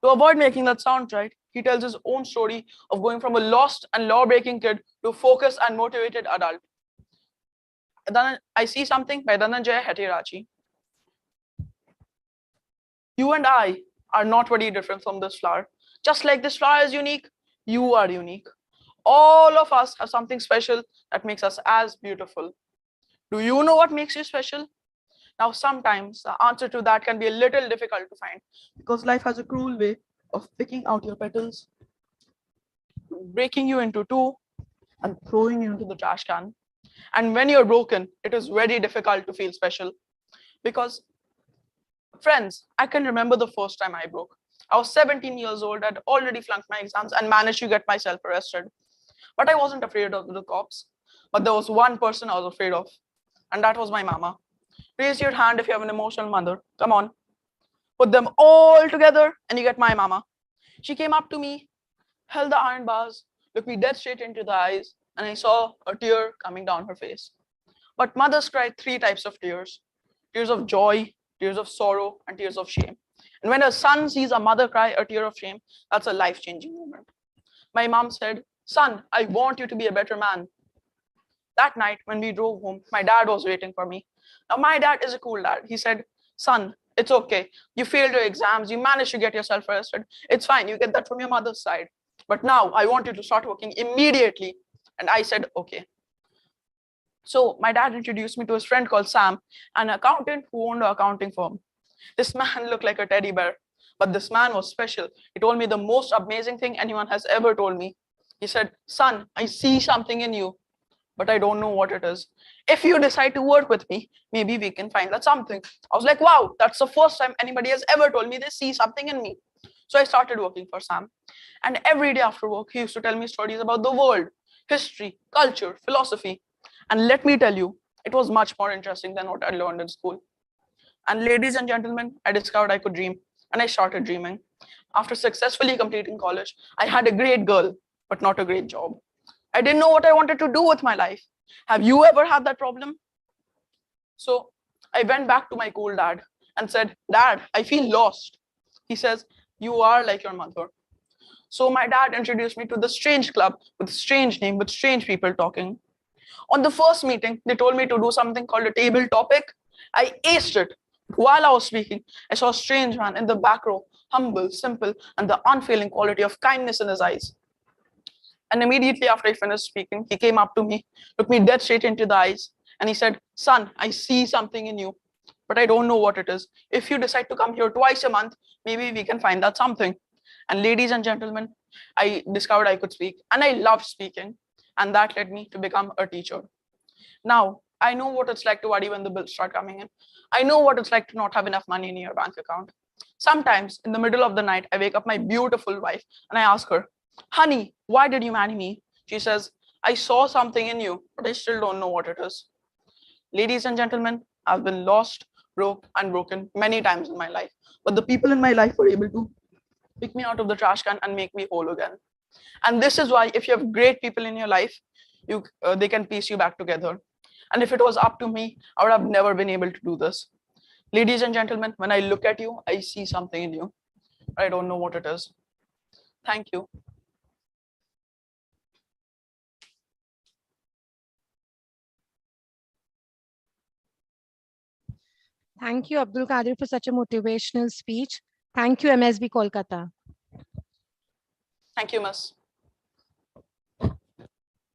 To avoid making that sound, right, he tells his own story of going from a lost and law-breaking kid to a focused and motivated adult. I See Something by Dhananjay Hetirachi. You and I are not very different from this flower. Just like this flower is unique, you are unique. All of us have something special that makes us as beautiful. Do you know what makes you special? Now, sometimes the answer to that can be a little difficult to find because life has a cruel way of picking out your petals, breaking you into two, and throwing you into the trash can. And when you're broken, it is very difficult to feel special because, friends, I can remember the first time I broke. I was 17 years old, I'd already flunked my exams and managed to get myself arrested. But I wasn't afraid of the cops. But there was one person I was afraid of, and that was my mama. Raise your hand if you have an emotional mother. Come on. Put them all together and you get my mama. She came up to me, held the iron bars, looked me dead straight into the eyes, and I saw a tear coming down her face. But mothers cry three types of tears: tears of joy, tears of sorrow, and tears of shame. And when a son sees a mother cry a tear of shame, that's a life-changing moment. My mom said, "Son, I want you to be a better man." That night, when we drove home, my dad was waiting for me. Now, my dad is a cool dad. He said, "Son, it's okay. You failed your exams. You managed to get yourself arrested. It's fine. You get that from your mother's side. But now I want you to start working immediately." And I said, "Okay." So my dad introduced me to his friend called Sam, an accountant who owned an accounting firm. This man looked like a teddy bear, but this man was special. He told me the most amazing thing anyone has ever told me. He said, "Son, I see something in you, but I don't know what it is. If you decide to work with me, maybe we can find that something." I was like, wow, that's the first time anybody has ever told me they see something in me. So I started working for Sam. And every day after work, he used to tell me stories about the world, history, culture, philosophy. And let me tell you, it was much more interesting than what I learned in school. And ladies and gentlemen, I discovered I could dream, and I started dreaming. After successfully completing college, I had a great girl, but not a great job. I didn't know what I wanted to do with my life. Have you ever had that problem? So I went back to my cool dad and said, "Dad, I feel lost." He says, "You are like your mother." So my dad introduced me to the strange club with a strange name, with strange people talking. On the first meeting, they told me to do something called a table topic. I aced it. While I was speaking, I saw a strange man in the back row, humble, simple, and the unfailing quality of kindness in his eyes. And immediately after I finished speaking, he came up to me, looked me dead straight into the eyes, and he said, "Son, I see something in you, but I don't know what it is. If you decide to come here twice a month, maybe we can find that something." And ladies and gentlemen, I discovered I could speak, and I loved speaking. And that led me to become a teacher. Now, I know what it's like to worry when the bills start coming in. I know what it's like to not have enough money in your bank account. Sometimes, in the middle of the night, I wake up my beautiful wife and I ask her, "Honey, why did you marry me?" She says, "I saw something in you, but I still don't know what it is." Ladies and gentlemen, I've been lost, broke, and broken many times in my life, but the people in my life were able to pick me out of the trash can and make me whole again. And this is why, if you have great people in your life, they can piece you back together. And if it was up to me, I would have never been able to do this. Ladies and gentlemen, when I look at you, I see something in you. I don't know what it is. Thank you. Thank you, Abdulqadir, for such a motivational speech. Thank you, MSB Kolkata. Thank you, Miss.